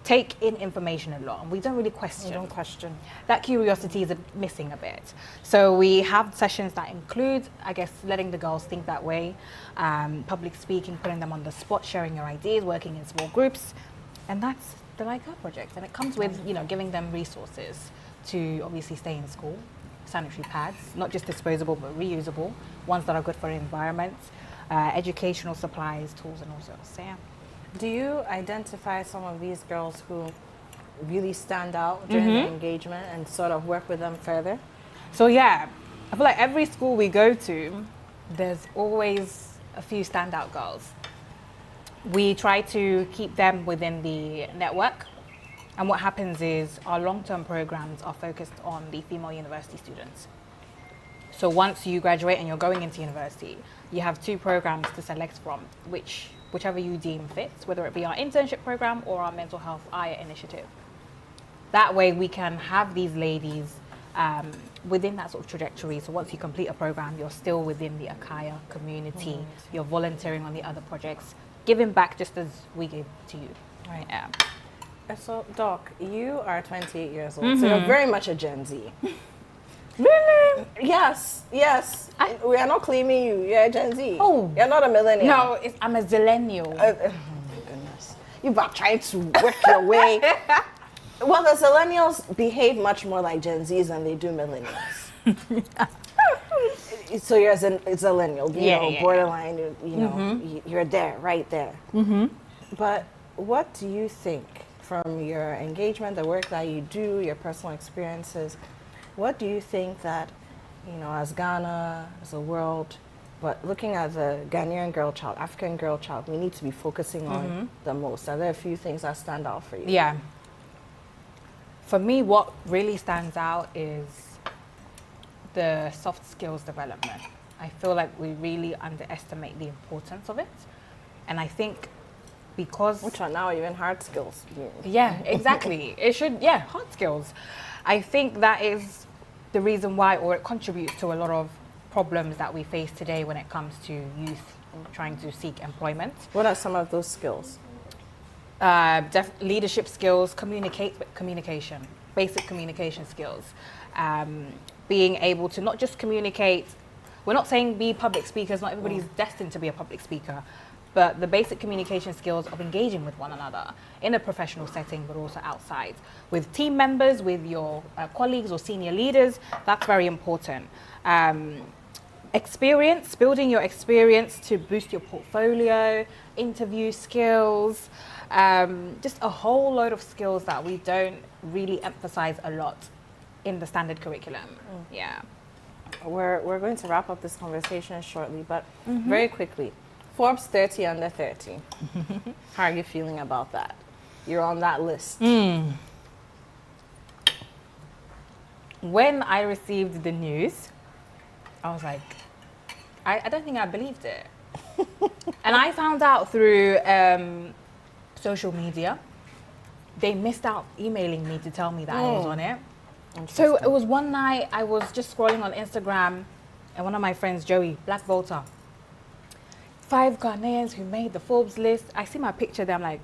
take in information a lot and we don't really question. We don't question. That curiosity is missing a bit. So we have sessions that include, I guess, letting the girls think that way, public speaking, putting them on the spot, sharing your ideas, working in small groups. And that's the Like Her project. And it comes with, you know, giving them resources to obviously stay in school, sanitary pads, not just disposable, but reusable, ones that are good for the environment, educational supplies, tools, and all sorts. So, yeah. Do you identify some of these girls who really stand out during the engagement and sort of work with them further? So yeah, I feel like every school we go to, there's always a few standout girls. We try to keep them within the network. And what happens is our long-term programs are focused on the female university students. So once you graduate and you're going into university, you have 2 programs to select from, whichever you deem fits, whether it be our internship program or our mental health IRA initiative. That way we can have these ladies within that sort of trajectory. So once you complete a program, you're still within the Akaya community, you're volunteering on the other projects, giving back just as we give to you. Right. Yeah. So, Doc, you are 28 years old, so you're very much a Gen Z. Really? Yes. We are not claiming you. You're a Gen Z. Oh. You're not a millennial. No, I'm a zillennial. Oh my goodness. You've been trying to work your way. Well, the Zillennials behave much more like Gen Zs than they do millennials. So you're a Zillennial, borderline, you know, you're there, right there. But what do you think from your engagement, the work that you do, your personal experiences, what do you think that, you know, as Ghana, as a world, but looking at the Ghanaian girl child, African girl child, we need to be focusing on the most? Are there a few things that stand out for you? Yeah. For me, what really stands out is the soft skills development. I feel like we really underestimate the importance of it. And I think because... Which are now even hard skills. Yeah, exactly. It should, yeah, hard skills. I think that is the reason why, or it contributes to a lot of problems that we face today when it comes to youth trying to seek employment. What are some of those skills? Leadership skills, communication, basic communication skills. Being able to not just communicate, we're not saying be public speakers, not everybody's destined to be a public speaker, but the basic communication skills of engaging with one another in a professional setting, but also outside. With team members, with your colleagues or senior leaders, that's very important. Experience, building your experience to boost your portfolio, interview skills, just a whole load of skills that we don't really emphasize a lot in the standard curriculum. Yeah. We're going to wrap up this conversation shortly, but very quickly, Forbes 30 under 30. How are you feeling about that? You're on that list. When I received the news, I was like, I don't think I believed it. And I found out through social media. They missed out emailing me to tell me that I was on it. So it was one night, I was just scrolling on Instagram, and one of my friends, Joey, Black Volta, 5 Ghanaians who made the Forbes list. I see my picture there, I'm like,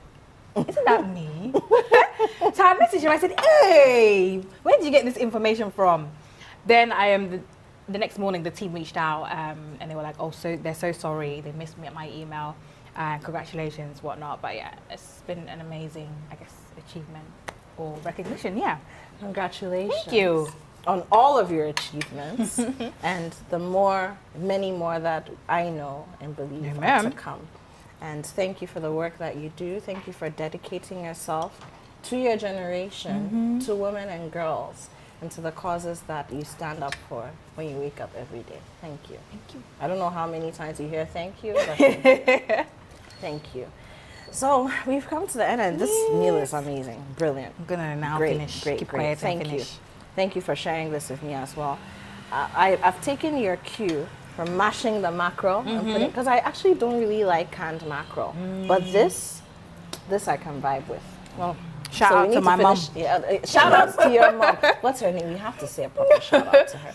isn't that me? So I messaged him, I said, hey, where did you get this information from? Then the next morning, the team reached out, and they were like, oh, so they're so sorry, they missed me at my email, congratulations, whatnot. But yeah, it's been an amazing, I guess, achievement or recognition, yeah. Congratulations. Thank you. On all of your achievements and many more that I know and believe are to come. And thank you for the work that you do. Thank you for dedicating yourself to your generation, to women and girls, and to the causes that you stand up for when you wake up every day. Thank you. Thank you. I don't know how many times you hear thank you, but thank you. So we've come to the end, and this meal is amazing, brilliant. I'm gonna now finish. Keep quiet. Thank you. Thank you for sharing this with me as well. I've taken your cue from mashing the mackerel and putting, because I actually don't really like canned mackerel, but this I can vibe with. Well, shout out to my mom. Yeah, shout out to your mom. What's her name? We have to say a proper shout out to her.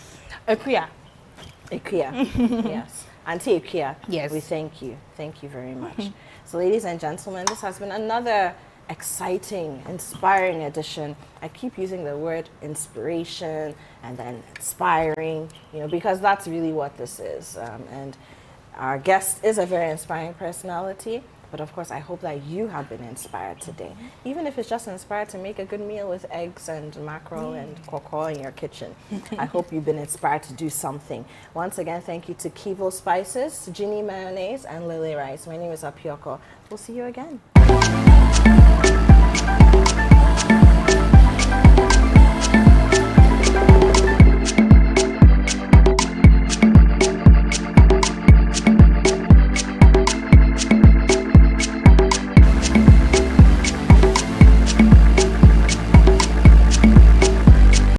Akuya. Yes. Auntie Akuya. Yes. We thank you. Thank you very much. So ladies and gentlemen, this has been another exciting, inspiring edition. I keep using the word inspiration and then inspiring, because that's really what this is. And our guest is a very inspiring personality. But of course, I hope that you have been inspired today. Even if it's just inspired to make a good meal with eggs and mackerel and cocoa in your kitchen. I hope you've been inspired to do something. Once again, thank you to Kivo Spices, Ginny Mayonnaise, and Lily Rice. My name is Apiorkor. We'll see you again.